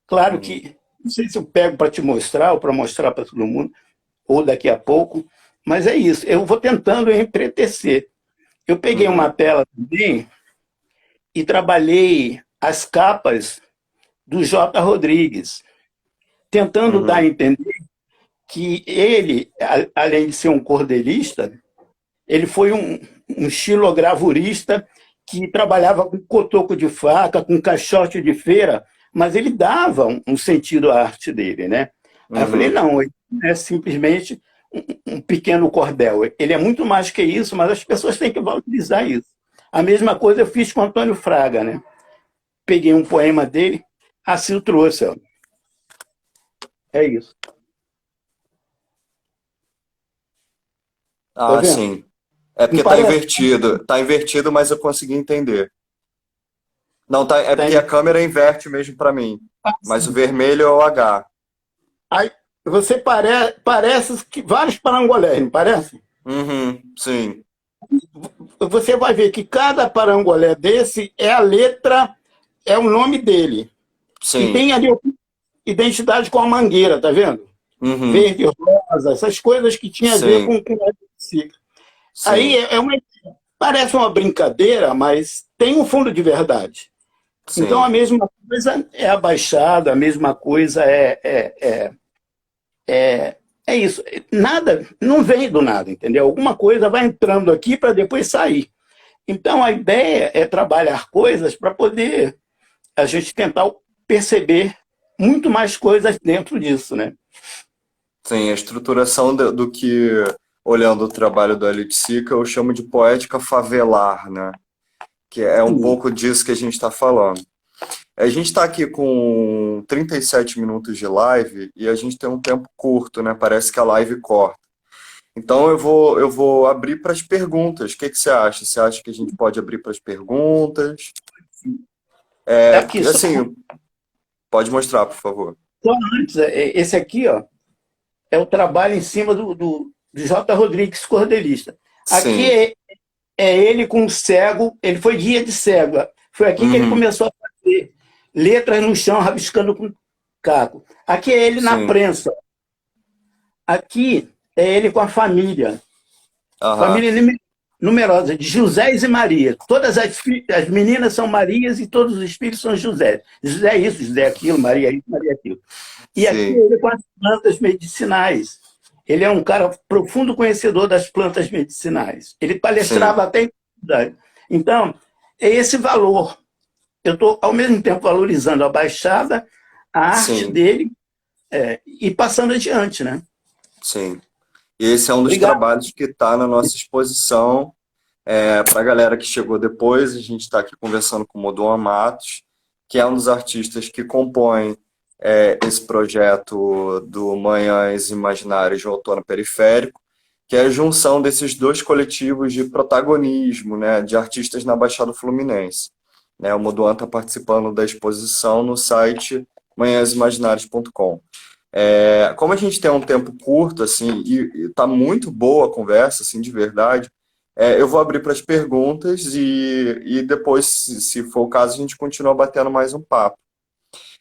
Claro uhum, que, não sei se eu pego para te mostrar ou para mostrar para todo mundo, ou daqui a pouco, mas é isso. Eu vou tentando empretecer. Eu peguei uma uhum, tela também e trabalhei as capas do J. Rodrigues, tentando dar a uhum, entender que ele, além de ser um cordelista, ele foi um xilogravurista que trabalhava com cotoco de faca, com caixote de feira, mas ele dava um sentido à arte dele, né? Aí eu falei, uhum. não, ele não é simplesmente um pequeno cordel. Ele é muito mais que isso, mas as pessoas têm que valorizar isso. A mesma coisa eu fiz com Antônio Fraga, né? Peguei um poema dele, assim o trouxe, ó. É isso. Tá Ah, vendo? sim. É Não porque tá parece? invertido. Tá invertido, mas eu consegui entender. Não, tá, é Tá porque a câmera inverte mesmo para mim. Mas o assim. vermelho é o H. Aí você parece que vários parangolés, não parece? Uhum, sim, Você vai ver que cada parangolé desse é a letra, é o nome dele. E sim. tem ali identidade com a mangueira, tá vendo? Uhum, Verde, rosa, essas coisas que tinha a ver sim, com a ciclo. Aí sim, parece uma brincadeira, mas tem um fundo de verdade. Então a sim, mesma coisa é a baixada, a mesma coisa é isso. Nada, não vem do nada, entendeu? Alguma coisa vai entrando aqui para depois sair. Então a ideia é trabalhar coisas para poder a gente tentar perceber muito mais coisas dentro disso, né? sim. A estruturação do que, olhando o trabalho do Elite Sica, eu chamo de poética favelar, né? Que é um Sim. pouco disso que a gente está falando. A gente está aqui com 37 minutos de live e a gente tem um tempo curto, né? Parece que a live corta. Então eu vou abrir para as perguntas. O que que você acha? Você acha que a gente pode abrir para as perguntas? Aqui, Assim, pode mostrar, por favor. só antes, esse aqui, ó, é o trabalho em cima do J. Rodrigues, cordelista. Aqui Sim. é ele com o cego, ele foi guia de cego. Foi aqui que ele Uhum. começou a fazer letras no chão, rabiscando com caco. Aqui é ele na Sim. prensa. Aqui é ele com a família. Aham. Família numerosa, de José e Maria. Todas as meninas são Marias e todos os filhos são José. José é isso, José é aquilo, Maria é isso, Maria é aquilo. E aqui Sim. ele com as plantas medicinais. Ele é um cara profundo conhecedor das plantas medicinais. Ele Sim. palestrava até em faculdade. Então, é esse valor. Eu estou, ao mesmo tempo, valorizando a Baixada, a arte Sim. dele, e passando adiante, né? Sim. E esse é um dos Obrigado. trabalhos que está na nossa exposição. Para a galera que chegou depois, a gente está aqui conversando com o Moduan Matos, que é um dos artistas que compõe esse projeto do Manhãs Imaginárias de Outono Periférico, que é a junção desses dois coletivos de protagonismo, né, de artistas na Baixada Fluminense. Né, o Moduan está participando da exposição no site manhãsimaginárias.com. Como a gente tem um tempo curto, assim, e tá muito boa a conversa, assim, de verdade, eu vou abrir para as perguntas e depois, se for o caso, a gente continua batendo mais um papo.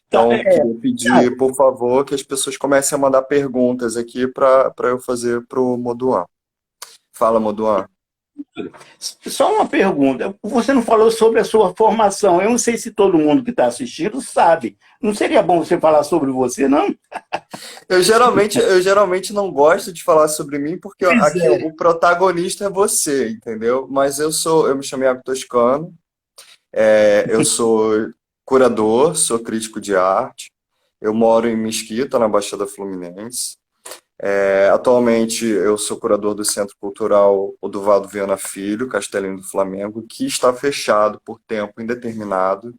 Tá, Então, queria pedir, por favor, que as pessoas comecem a mandar perguntas aqui para eu fazer para o Moduan. Fala, Moduan. só uma pergunta. Você não falou sobre a sua formação. Eu não sei se todo mundo que está assistindo sabe. Não seria bom você falar sobre você, não? Eu geralmente não gosto de falar sobre mim porque Pois aqui é. o protagonista é você, entendeu? Mas eu me chamo Iago Toscano. Eu sou curador, sou crítico de arte. Eu moro em Mesquita, na Baixada Fluminense. Atualmente eu sou curador do Centro Cultural Oduvaldo Viana Filho, Castelinho do Flamengo, que está fechado por tempo indeterminado.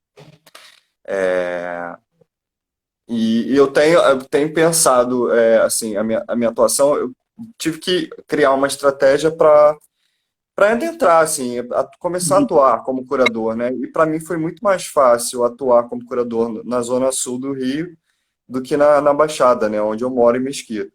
E eu tenho pensado, assim, a minha atuação, eu tive que criar uma estratégia para adentrar, assim, começar a atuar como curador, né? E para mim foi muito mais fácil atuar como curador na zona sul do Rio do que na Baixada, né? Onde eu moro em Mesquita.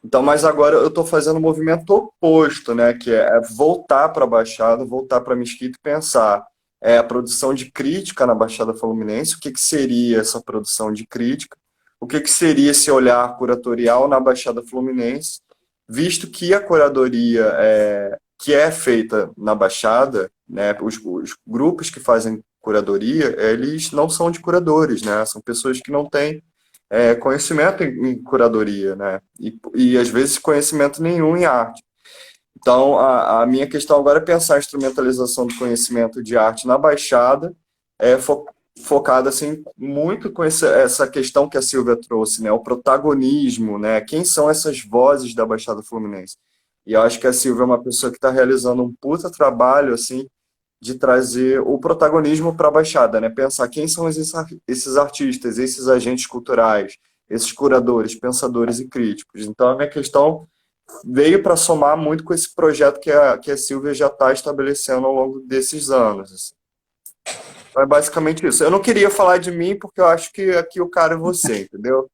Então, mas agora eu estou fazendo o movimento oposto, né? Que é voltar para a Baixada, voltar para Mesquita e pensar a produção de crítica na Baixada Fluminense, o que que seria essa produção de crítica, o que que seria esse olhar curatorial na Baixada Fluminense, visto que a curadoria que é feita na Baixada, né? Os grupos que fazem curadoria, eles não são de curadores, né? São pessoas que não têm conhecimento em curadoria, né? E às vezes conhecimento nenhum em arte. Então, a minha questão agora é pensar a instrumentalização do conhecimento de arte na Baixada, focada assim, muito com essa questão que a Silvia trouxe, né? O protagonismo, né? Quem são essas vozes da Baixada Fluminense? E eu acho que a Silvia é uma pessoa que está realizando um puta trabalho, assim, de trazer o protagonismo para a Baixada, né? Pensar quem são esses artistas, esses agentes culturais, esses curadores, pensadores e críticos. Então, a minha questão veio para somar muito com esse projeto que a Silvia já está estabelecendo ao longo desses anos. Assim. Então, é basicamente isso. Eu não queria falar de mim, porque eu acho que aqui o cara é você, entendeu?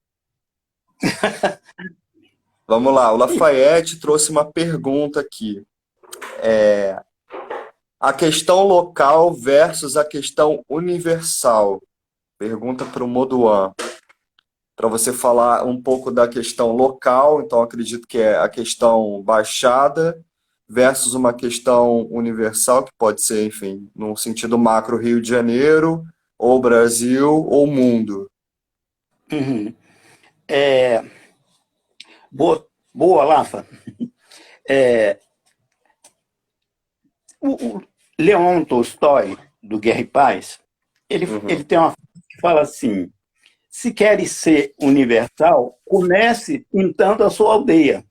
Vamos lá, o Lafayette trouxe uma pergunta aqui. A questão local versus a questão universal. Pergunta para o Moduan. Para você falar um pouco da questão local, então acredito que é a questão baixada versus uma questão universal, que pode ser, enfim, num sentido macro Rio de Janeiro, ou Brasil, ou mundo. Uhum. Boa, Lafa. O Leon Tolstói, do Guerra e Paz, ele tem uma frase que fala assim: se queres ser universal, comece pintando a sua aldeia.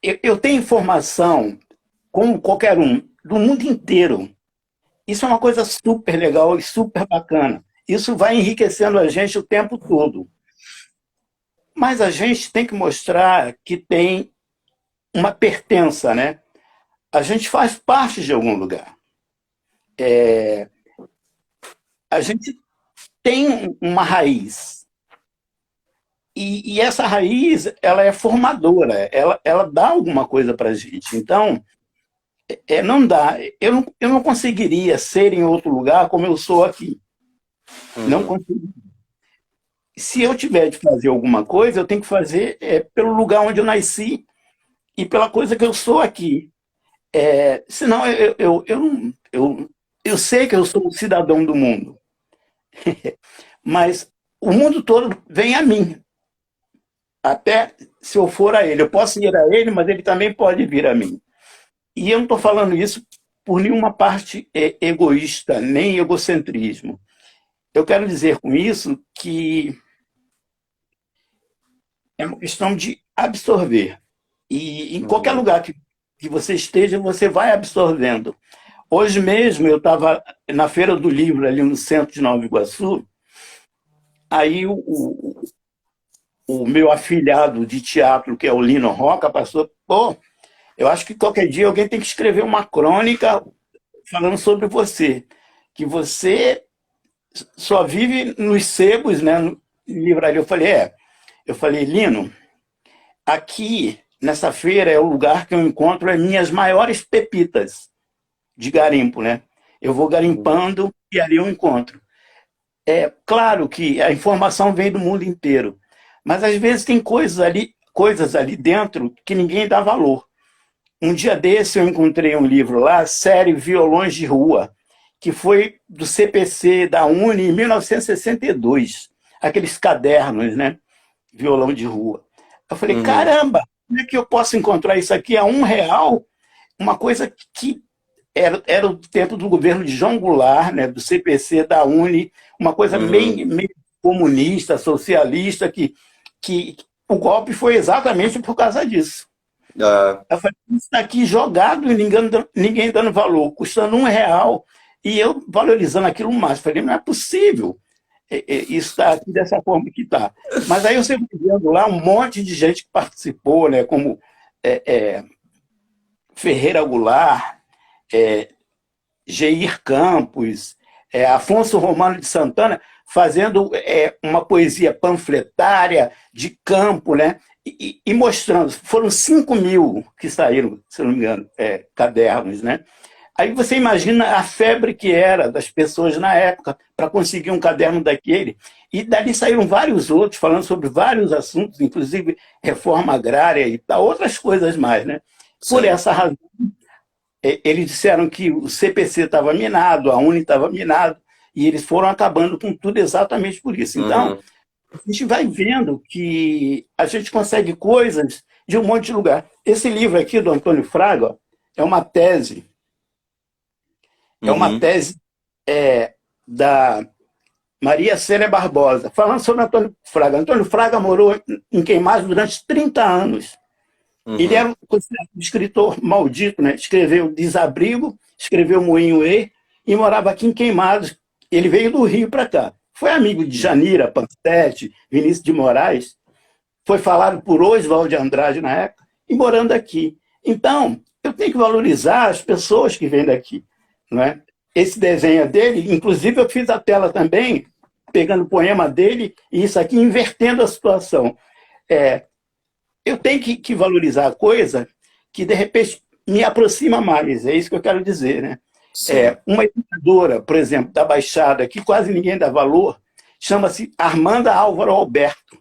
Eu tenho informação, como qualquer um, do mundo inteiro. Isso é uma coisa super legal e super bacana. Isso vai enriquecendo a gente o tempo todo. Mas a gente tem que mostrar que tem uma pertença, né? A gente faz parte de algum lugar. A gente tem uma raiz. E essa raiz, ela é formadora, ela dá alguma coisa para a gente. Então, não dá. Eu não conseguiria ser em outro lugar como eu sou aqui. Não consigo. Se eu tiver de fazer alguma coisa, eu tenho que fazer pelo lugar onde eu nasci e pela coisa que eu sou aqui. Senão, eu sei que eu sou um cidadão do mundo, mas o mundo todo vem a mim. Até se eu for a ele. Eu posso ir a ele, mas ele também pode vir a mim. E eu não estou falando isso por nenhuma parte egoísta, nem egocentrismo. Eu quero dizer com isso que é uma questão de absorver. E em qualquer lugar que você esteja, você vai absorvendo. Hoje mesmo eu estava na Feira do Livro, ali no centro de Nova Iguaçu, aí o meu afilhado de teatro, que é o Lino Roca, passou, eu acho que qualquer dia alguém tem que escrever uma crônica falando sobre você, que você só vive nos sebos, né, no livraria. Eu falei, Lino, aqui nessa feira é o lugar que eu encontro as minhas maiores pepitas de garimpo, né? Eu vou garimpando e ali eu encontro. É claro que a informação vem do mundo inteiro, mas às vezes tem coisas ali dentro que ninguém dá valor. Um dia desse eu encontrei um livro lá, série Violões de Rua, que foi do CPC da Uni em 1962. Aqueles cadernos, né? Violão de rua. Eu falei, caramba, como é que eu posso encontrar isso aqui a R$1? Uma coisa que era o tempo do governo de João Goulart, né, do CPC, da Uni, uma coisa meio comunista, socialista, que o golpe foi exatamente por causa disso. Eu falei, isso está aqui jogado e ninguém dando valor, custando R$1, e eu valorizando aquilo mais. Eu falei, não é possível isso está aqui dessa forma que está. Mas aí você vai vendo lá um monte de gente que participou, né, como Ferreira Goulart, Geir Campos, Afonso Romano de Santana, fazendo uma poesia panfletária de campo, né? E mostrando. Foram 5.000 que saíram, se não me engano, cadernos, né? Aí você imagina a febre que era das pessoas na época para conseguir um caderno daquele. E dali saíram vários outros, falando sobre vários assuntos, inclusive reforma agrária e tal, outras coisas mais, né? Por Sim. essa razão, eles disseram que o CPC estava minado, a Uni estava minado, e eles foram acabando com tudo exatamente por isso. Então, Uhum. a gente vai vendo que a gente consegue coisas de um monte de lugar. Esse livro aqui do Antônio Fraga ó, é uma tese, Uhum. da Maria Célia Barbosa, falando sobre Antônio Fraga. Antônio Fraga morou em Queimados durante 30 anos. Ele Uhum. era considerado um escritor maldito, né? Escreveu Desabrigo, escreveu Moinho e morava aqui em Queimados. Ele veio do Rio para cá. Foi amigo de Janira Pansetti, Vinícius de Moraes, foi falado por Oswald de Andrade na época, e morando aqui. Então, eu tenho que valorizar as pessoas que vêm daqui. Não é? Esse desenho é dele, inclusive eu fiz a tela também, pegando o poema dele, e isso aqui invertendo a situação. Eu tenho que valorizar a coisa que, de repente, me aproxima mais, é isso que eu quero dizer. Né? Sim. Uma educadora, por exemplo, da Baixada, que quase ninguém dá valor, chama-se Armanda Álvaro Alberto.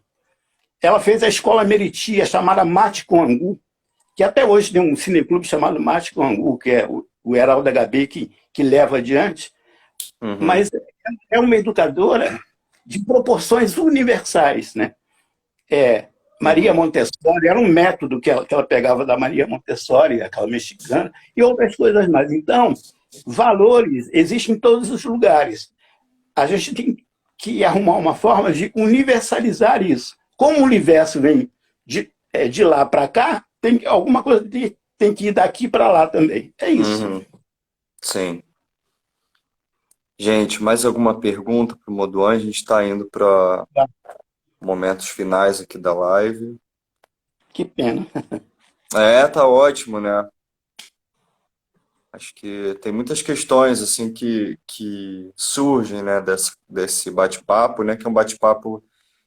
Ela fez a escola Meritia, chamada Mate com Angu, que até hoje tem um cineclube chamado Mate com Angu, que é o Heraldo HB que leva adiante, Uhum. mas é uma educadora de proporções universais. Né? Maria Uhum. Montessori era um método que ela pegava da Maria Montessori, aquela mexicana, e outras coisas mais. Então, valores existem em todos os lugares. A gente tem que arrumar uma forma de universalizar isso. Como o universo vem de lá para cá, alguma coisa tem que ir daqui para lá também. É isso. Uhum. Sim. Gente, mais alguma pergunta para o Moduan? A gente está indo para momentos finais aqui da live. Que pena. Tá ótimo, né? Acho que tem muitas questões assim que surgem, né, desse bate-papo, né, que é um bate-papo Uhum.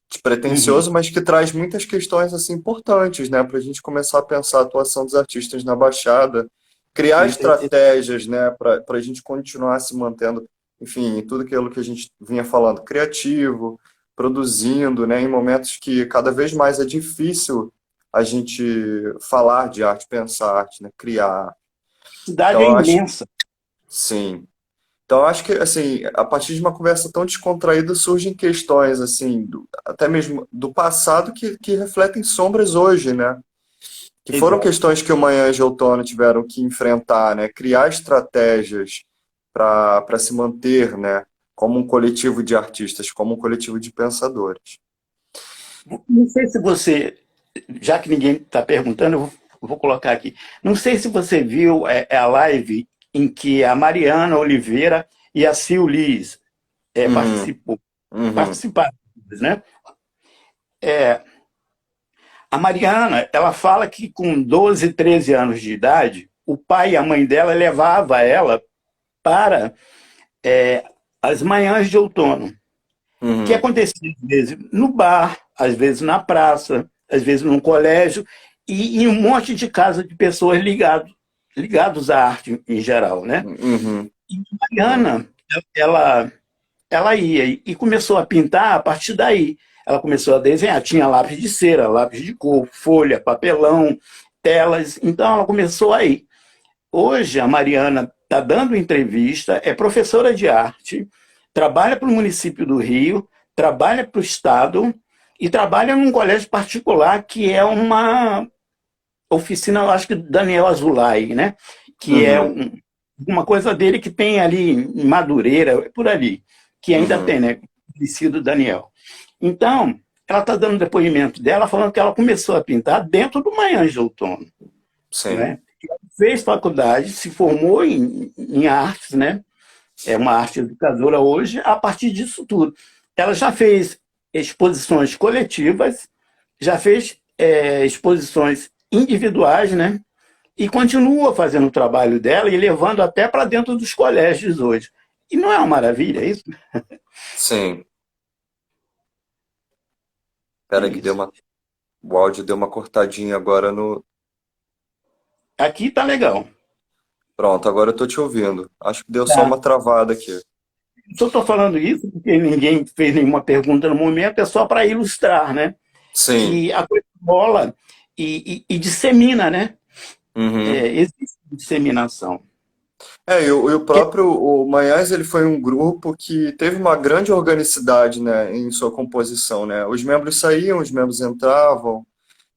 despretensioso, mas que traz muitas questões assim importantes, né, para a gente começar a pensar a atuação dos artistas na Baixada, criar Com certeza. estratégias, né, para a gente continuar se mantendo, enfim, em tudo aquilo que a gente vinha falando, criativo, produzindo, né, em momentos que cada vez mais é difícil a gente falar de arte, pensar arte, né, criar. A cidade Então, é eu acho, imensa. sim. Então, eu acho que, assim, a partir de uma conversa tão descontraída surgem questões, assim, até mesmo do passado que refletem sombras hoje, né? Que foram Exato. questões que o Manhãs de Outono tiveram que enfrentar, né? Criar estratégias para se manter, né? Como um coletivo de artistas, como um coletivo de pensadores. Não sei se você, já que ninguém está perguntando, eu vou colocar aqui. Não sei se você viu a live em que a Mariana Oliveira e a Sil Liz Uhum, uhum, participaram, né? A Mariana, ela fala que com 12, 13 anos de idade, o pai e a mãe dela levava ela para as manhãs de outono, que uhum, acontecia às vezes no bar, às vezes na praça, às vezes num colégio, e em um monte de casa de pessoas ligados à arte em geral, né? uhum, E a uhum, Mariana, ela, ela ia e começou a pintar a partir daí. Ela começou a desenhar, tinha lápis de cera, lápis de cor, folha, papelão, telas, então ela começou aí. Hoje a Mariana está dando entrevista, é professora de arte, trabalha para o município do Rio, trabalha para o Estado e trabalha num colégio particular que é uma oficina, eu acho que do Daniel Azulay, né? Que é uhum, uma coisa dele que tem ali em Madureira, por ali, que ainda uhum. tem, né? Conhecido Daniel. Então, ela está dando depoimento dela, falando que ela começou a pintar dentro do Manhãs de Outono, Sim. né? Fez faculdade, se formou em artes, né? É uma arte educadora hoje, a partir disso tudo. Ela já fez exposições coletivas, já fez exposições individuais, né? e continua fazendo o trabalho dela e levando até para dentro dos colégios hoje. E não é uma maravilha isso? Sim. É Espera que isso. o áudio deu uma cortadinha agora no. Aqui tá legal. Pronto, agora eu tô te ouvindo. Acho que deu só Tá. uma travada aqui. Só estou falando isso porque ninguém fez nenhuma pergunta no momento, é só para ilustrar, né? Sim. Que a coisa rola e dissemina, né? Uhum. Existe disseminação. E o Que- próprio o Manhães, ele foi um grupo que teve uma grande organicidade, né, em sua composição, né? Os membros saíam, os membros entravam,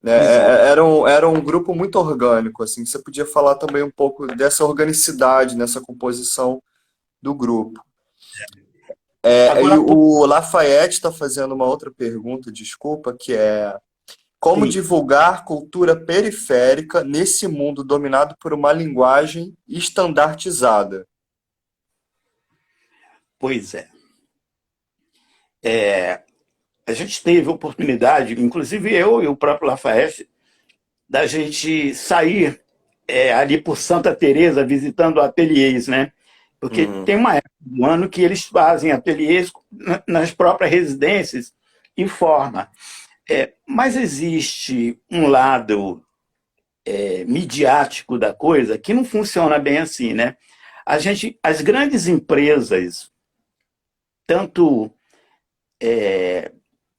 né? Exato. Era um grupo muito orgânico, assim. Você podia falar também um pouco dessa organicidade nessa composição do grupo. E Agora, o Lafayette está fazendo uma outra pergunta, desculpa, que é como sim, divulgar cultura periférica nesse mundo dominado por uma linguagem estandartizada? pois é. A gente teve oportunidade, inclusive eu e o próprio Lafayette, da gente sair ali por Santa Teresa visitando ateliês, né? Porque Uhum, tem uma época do ano que eles fazem ateliês nas próprias residências e forma. Mas existe um lado midiático da coisa que não funciona bem assim, né? As grandes empresas, tanto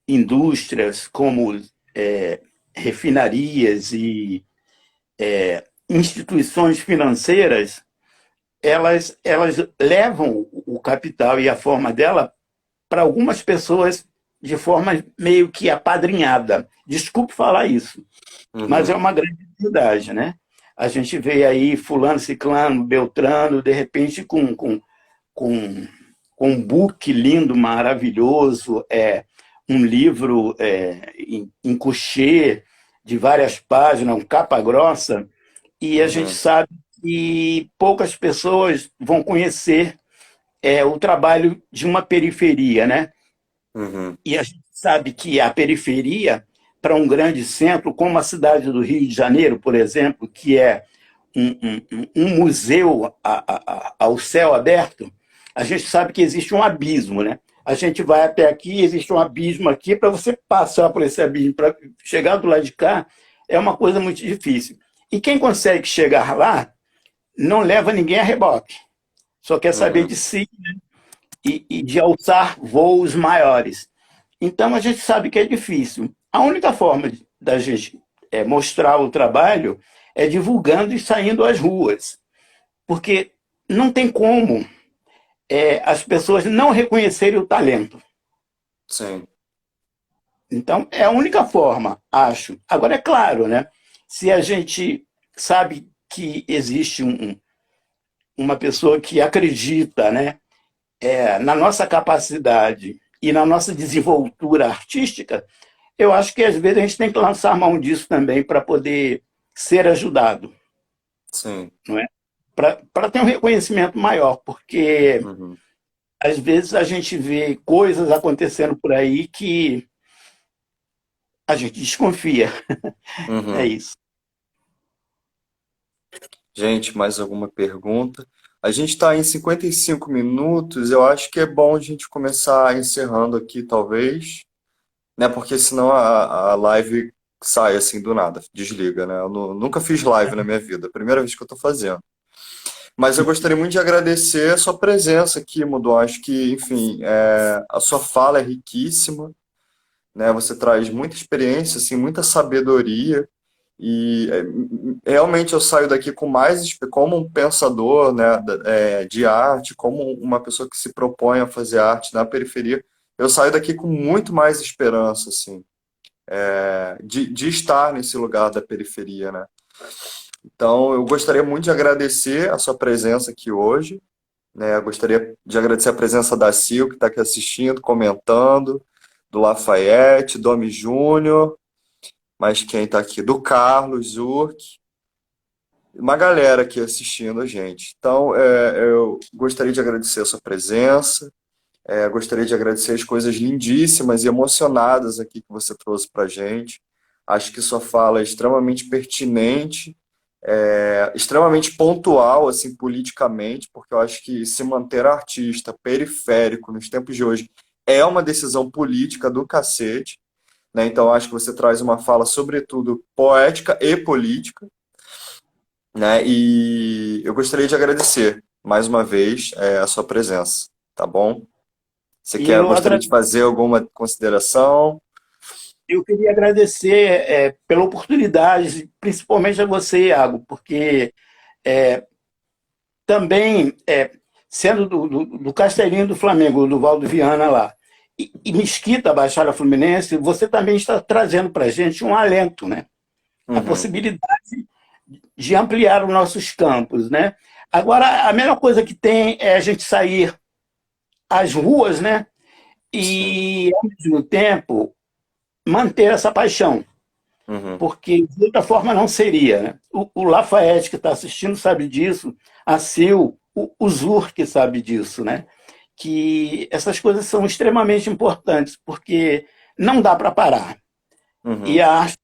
indústrias como refinarias e instituições financeiras, elas levam o capital e a forma dela para algumas pessoas de forma meio que apadrinhada. Desculpe falar isso, mas é uhum, uma grande verdade, né? A gente vê aí fulano, ciclano, beltrano, de repente com, com um book lindo, maravilhoso, um livro em couchê de várias páginas, um capa grossa, e a gente uhum, sabe que poucas pessoas vão conhecer o trabalho de uma periferia, né? uhum, E a gente sabe que a periferia, para um grande centro, como a cidade do Rio de Janeiro, por exemplo, que é um museu ao céu aberto, a gente sabe que existe um abismo, né? A gente vai até aqui, existe um abismo aqui, para você passar por esse abismo, para chegar do lado de cá, é uma coisa muito difícil. E quem consegue chegar lá não leva ninguém a reboque, só quer saber uhum. de si e de alçar voos maiores. Então a gente sabe que é difícil. A única forma da gente mostrar o trabalho é divulgando e saindo às ruas, porque não tem como as pessoas não reconhecerem o talento. Sim. Então é a única forma, acho. Agora é claro, né? Se a gente sabe que existe uma pessoa que acredita, né, na nossa capacidade e na nossa desenvoltura artística, eu acho que às vezes a gente tem que lançar mão disso também para poder ser ajudado, Sim. não é? Para ter um reconhecimento maior, porque Uhum, às vezes a gente vê coisas acontecendo por aí que a gente desconfia. É uhum. isso. Gente, mais alguma pergunta? A gente está em 55 minutos. Eu acho que é bom a gente começar encerrando aqui, talvez, né? Porque senão a live sai assim do nada, desliga, né? Eu nunca fiz live na minha vida, primeira vez que eu estou fazendo. Mas eu gostaria muito de agradecer a sua presença aqui, Mudo. Acho que, enfim, a sua fala é riquíssima, né? Você traz muita experiência, assim, muita sabedoria. E realmente eu saio daqui com mais, como um pensador, né, de arte, como uma pessoa que se propõe a fazer arte na periferia, eu saio daqui com muito mais esperança, assim, de estar nesse lugar da periferia, né? Então, eu gostaria muito de agradecer a sua presença aqui hoje, né? Eu gostaria de agradecer a presença da Sil, que está aqui assistindo, comentando, do Lafayette, Domi Júnior, mas quem está aqui? Do Carlos Zurk, uma galera aqui assistindo a gente. Então, eu gostaria de agradecer a sua presença, gostaria de agradecer as coisas lindíssimas e emocionadas aqui que você trouxe para a gente. Acho que sua fala é extremamente pertinente, extremamente pontual, assim, politicamente, porque eu acho que se manter artista periférico nos tempos de hoje é uma decisão política do cacete, né? Então, eu acho que você traz uma fala, sobretudo, poética e política, né? E eu gostaria de agradecer, mais uma vez, a sua presença, tá bom? Você E eu gostaria de fazer alguma consideração? Eu queria agradecer pela oportunidade, principalmente a você, Iago, porque também, sendo do Castelinho do Flamengo, do Valdo Viana lá, e Mesquita, Baixada Fluminense, você também está trazendo para a gente um alento, né? A Uhum, possibilidade de ampliar os nossos campos, né? Agora, a melhor coisa que tem é a gente sair às ruas, né? sim. E, ao mesmo tempo, manter essa paixão, Uhum, porque de outra forma não seria. Né? O Lafayette, que está assistindo, sabe disso, a Sil, o Zur, que sabe disso, né? Que essas coisas são extremamente importantes, porque não dá para parar. E uhum. a arte,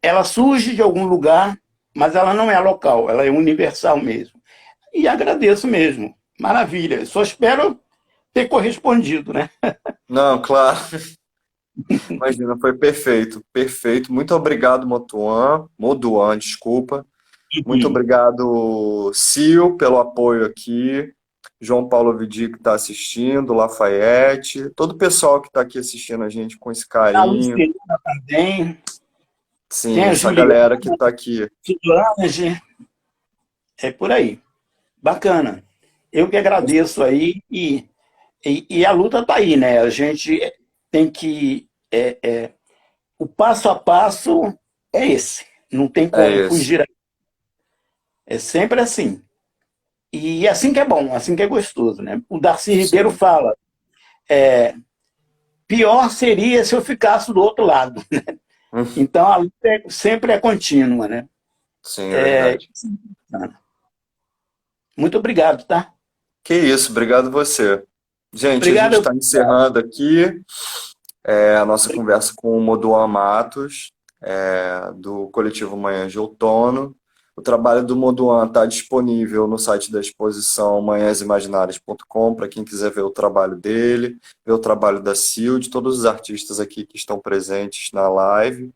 ela surge de algum lugar, mas ela não é local, ela é universal mesmo. E agradeço mesmo. Maravilha. Só espero ter correspondido, né? Não, claro. Imagina, foi perfeito, perfeito. Muito obrigado, Moduan, desculpa. Muito obrigado, Sil, pelo apoio aqui. João Paulo Vidi, que está assistindo, Lafayette, todo o pessoal que está aqui assistindo a gente com esse A carinho. Luciana também, tem Sim, a essa Juliana, galera que está aqui. Solange, é por aí. Bacana. Eu que agradeço aí e a luta está aí, né? A gente tem que. O passo a passo é esse. Não tem É como esse. fugir. É sempre assim. E assim que é bom, assim que é gostoso, né? O Darcy Ribeiro Sim. fala: pior seria se eu ficasse do outro lado. Então a luta sempre é contínua, né? Sim, é verdade. Muito obrigado, tá? Que isso, obrigado você. Gente, a gente Obrigado. está encerrando aqui a nossa conversa com o Moduan Matos, do coletivo Manhãs de Outono. O trabalho do Moduan está disponível no site da exposição manhãsimaginárias.com para quem quiser ver o trabalho dele, ver o trabalho da Sil, de todos os artistas aqui que estão presentes na live.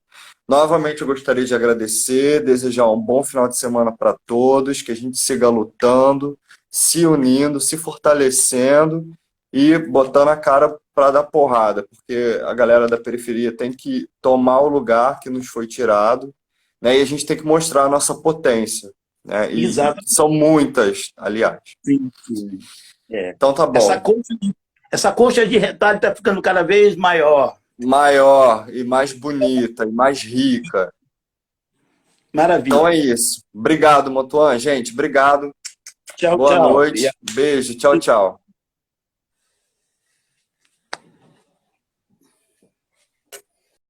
Novamente, eu gostaria de agradecer, desejar um bom final de semana para todos, que a gente siga lutando, se unindo, se fortalecendo e botando a cara para dar porrada, porque a galera da periferia tem que tomar o lugar que nos foi tirado, né? E a gente tem que mostrar a nossa potência, né? E Exato. são muitas, aliás. Sim, sim. É. Então tá Essa bom. coxa, essa coxa de retalho está ficando cada vez maior. Maior e mais bonita e mais rica. Então é Maravilha. isso. Obrigado, Motuan. Gente, obrigado. Tchau, Boa tchau. noite. Beijo. Tchau, tchau.